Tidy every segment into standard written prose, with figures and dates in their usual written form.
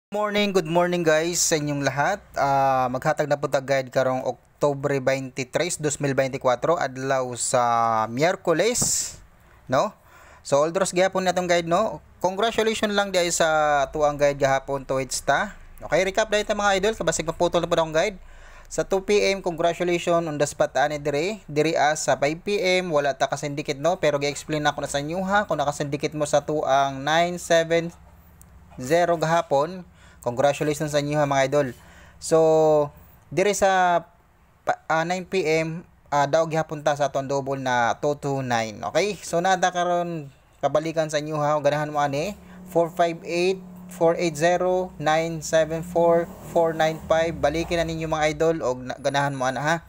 Good morning guys sa inyong lahat. Maghatag na po ta guide karong Oktubre 23, 2024 adlaw sa Miyerkules, no? So oldros gihapon natong guide, no. Congratulations lang di sa tuang guide gahapon to ta. Okay, recap dahil mga idol kabasig maputol na po akong guide. Sa 2 PM congratulations on the spot ani diri as sa 5 PM wala ta kasindikit, no, pero gi-explain ako na sa inyo ha kung nakasindikit mo sa tuang 970 gahapon. Congratulations sa inyo ha mga idol. So, diri sa 9 PM, daw gihapon ta sa atong double na 229. Okay? So, nada karon kabalikan sa inyo ha. Ganahan mo ani 458 480 974 495. Balikin na ninyo mga idol o ganahan mo ana ha.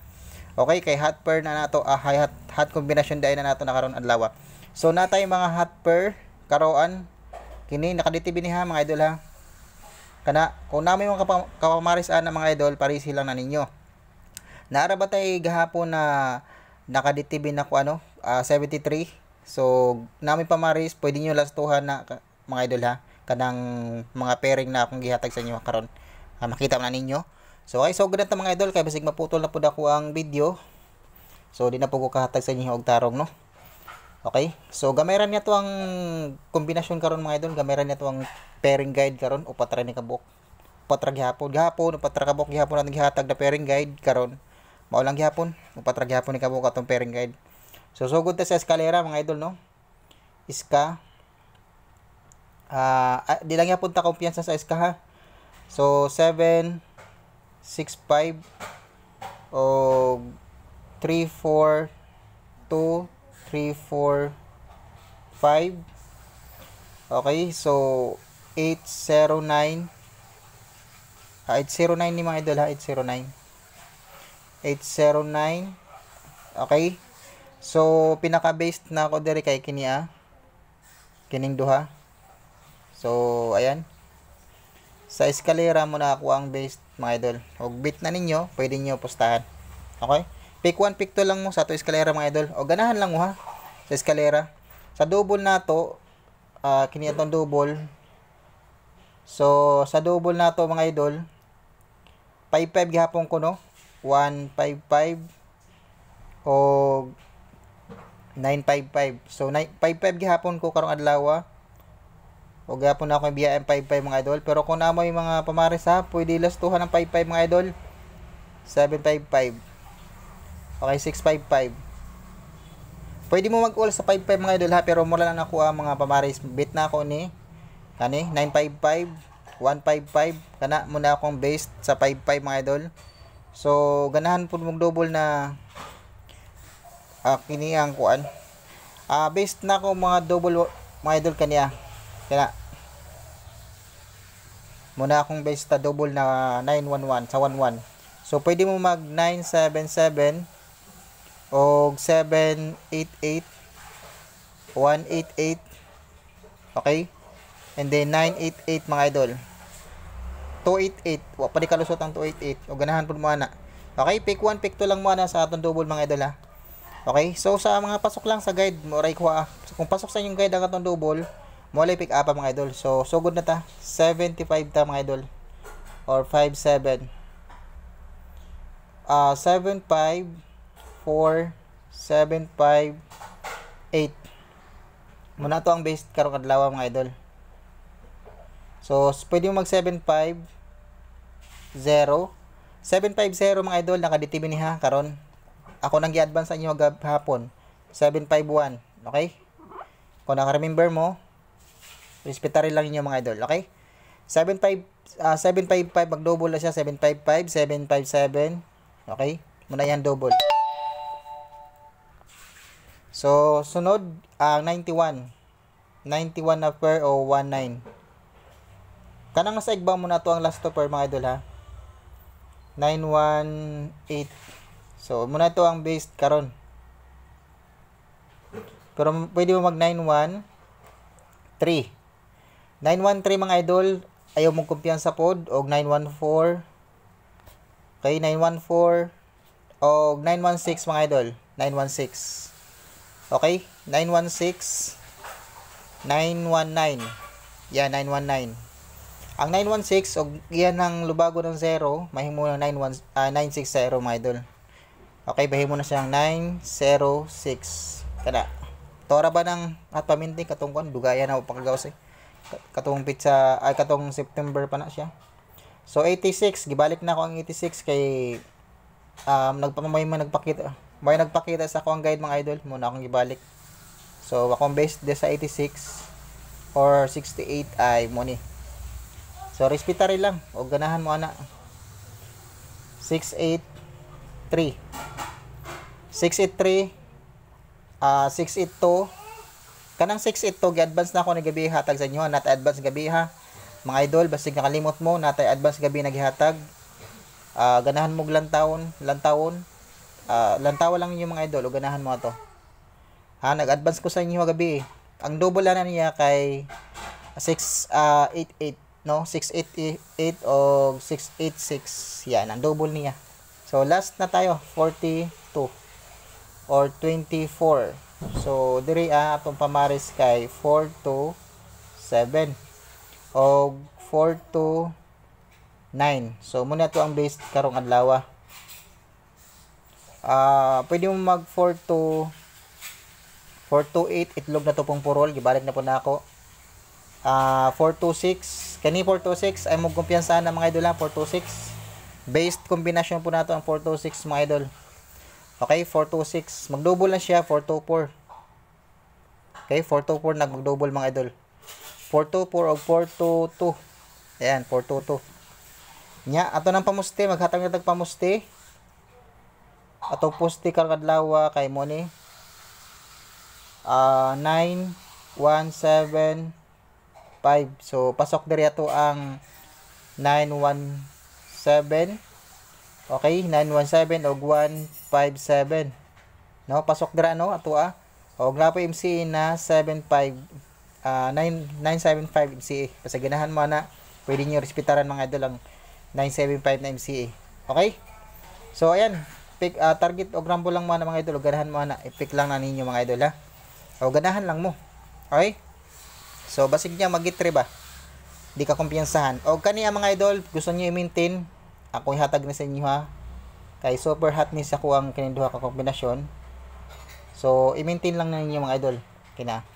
Okay, kay hot pair na nato, hot combination dai na nato na karon adlaw. So, natay mga hot pair karoan kini nakaditibi ni ha mga idol ha. Kana kung namoy mga kapamaris ana mga idol, parisi lang na ninyo. Naara ba tay gahapon na nakaditibi na ko 73. So namoy pamaris, pwede niyo lastuhan na mga idol ha. Kanang mga pairing na akong gihatag sa inyo karon. Makita man ninyo. So ay so good na mga idol kay basig maputol na pud ako ang video. So di na po ko kahatag sa inyo og tarong, no. Okay? So gamayran niya to ang kombinasyon karon mga idol, gamayran niya to ang pairing guide karon upat ra ni kabuk. Upat ra gihapon, upat ra kabuk gihapon natin gihatag na pairing guide karon. Mao lang gihapon, upat ra gihapon ni kabuk atong pairing guide. So sugod ta sa eskalera mga idol, no. Iska di lang gihapon ta kumpiyansa sa iska ha. So 7 6 5 o 3 4 2 3, 4, 5. Okay, so 809. 809 ni mga idol ha, 809. 809. Okay. So pinaka-based na ako diri kay kini kining duha. So ayan. Sa eskalera mo na ako ang based mga idol. Og bit na ninyo, pwede niyo postahan. Okay? Pick 1, pick 2 lang mo sa to eskalera mga idol. O ganahan lang mo ha sa eskalera. Sa double na to, kini atong double. So sa double na to mga idol, 55 gihapon ko, no. 155 o 955. So 55 gihapon ko karong adlaw. O gihapon na ako BIM 55 mga idol. Pero kung namoy mga pamares ha, pwede lastuhan ng 55 mga idol. 755. Okay, 655. Pwede mo mag-all sa 55 mga idol ha, pero mura lang ako mga pamaris. Bit na ako ni 955, 155. Kana muna akong based sa 55 mga idol. So ganahan pud mong double na kini ang kuan. Based na ako mga double mga idol kaniya. Kana muna akong based sa double na 911 sa 11. So pwede mo mag 977 og 788 188. Okay, and then 988 mga idol, 288 wa pa di kalusot ang 288 o ganahan pud mo ana. Okay, pick 1 pick 2 lang mo ana sa atong double mga idol ha. Okay, so sa mga pasok lang sa guide mo ray ko kung pasok sa inyong guide ang atong double mo lay pick up mga idol. So good na ta 75 ta mga idol or 57 75 4 7 5 8 muna to ang base karong adlaw mga idol. So pwede mo mag 750 750 mga idol, nakaditibi ni ha karon. Ako nang gi-advance sa inyo hapon 751. Okay, kung naka-remember mo, respetarin lang niyo mga idol. Okay, 755 mag double na siya 755 757. Okay, muna yan double. So sunod ang 91 na pair o 19. Kanang nasa igbaw mo na to ang last to pair mga idol ha, 918. So muna to ang base karon, pero pwede mo mag 913 mga idol. Ayaw mong kumpiyansa pod og 914. Okay, 914 o 916 mga idol, 916. Okay, 916 919. Yeah, 919. Ang 916 og iyan ang lubago ng 0, mahimo ng 960 mga idol. Okay, bahimo na siyang 906. Kada. Tora ba ng at paminti katong kon dugayan na pagkagawas eh. Katong pizza ay katong September pa na siya. So 86, gibalik na ako ang 86 kay may nagpakita sa ako ang guide mga idol, muna akong gibalik. So akong based de sa 86 or 68 ay mo ni. So respetary lang o ganahan mo ana. 683 682 kanang 682 gi-advance na ako ni gabi hatag sa inyo, nat advance gabi ha mga idol, basig nakalimot mo natay advance gabi nagihatag. Ganahan mo lantawon lantawa lang yung mga idol o ganahan mo to ha. Nag-advance ko sa inyo gabi, ang double na niya kay 688 no, 688 o 686 yan ang double niya. So last na tayo 42 or 24. So diri atong pamaris kay 427 o 429. So muna to ang base karong adlaw. Pwede mo mag 428 itlog na to pong purol, gibalik na po na ako. 426 kani 426 ay mo kumpiyansahan na mga idol ha. 426 based combination po nato ang 426 mga idol. Okay, 426. Mag-double na siya, 424. Okay, 424 nag-double mga idol. 424 o 422. Ayan, 422. Nya, ato ng pamusti, maghatag na pamusti. Ato pusti kargadlawa kay mo ni 9175. So, pasok diri ato ang 917. Okay, 917 og 157. No, pasok dira no ato og lapo MCA na 75 975 MCA. Kasi ganahan mo na pwede niyo respetaran mga idol ang 975 na MCA. Okay? So ayan, pick target og rambo lang mo na mga idol, ganahan mo na i-pick lang na ninyo mga idol ha. O ganahan lang mo. Okay? So basig niya magitre ba? Di ka kumpiyansahan. O kaniya mga idol, gusto niyo i-maintain, ako ihatag na sa inyo ha. Kay super hot ni sa ko ang kaniduha ka kombinasyon. So i-maintain lang na ninyo mga idol. Kina.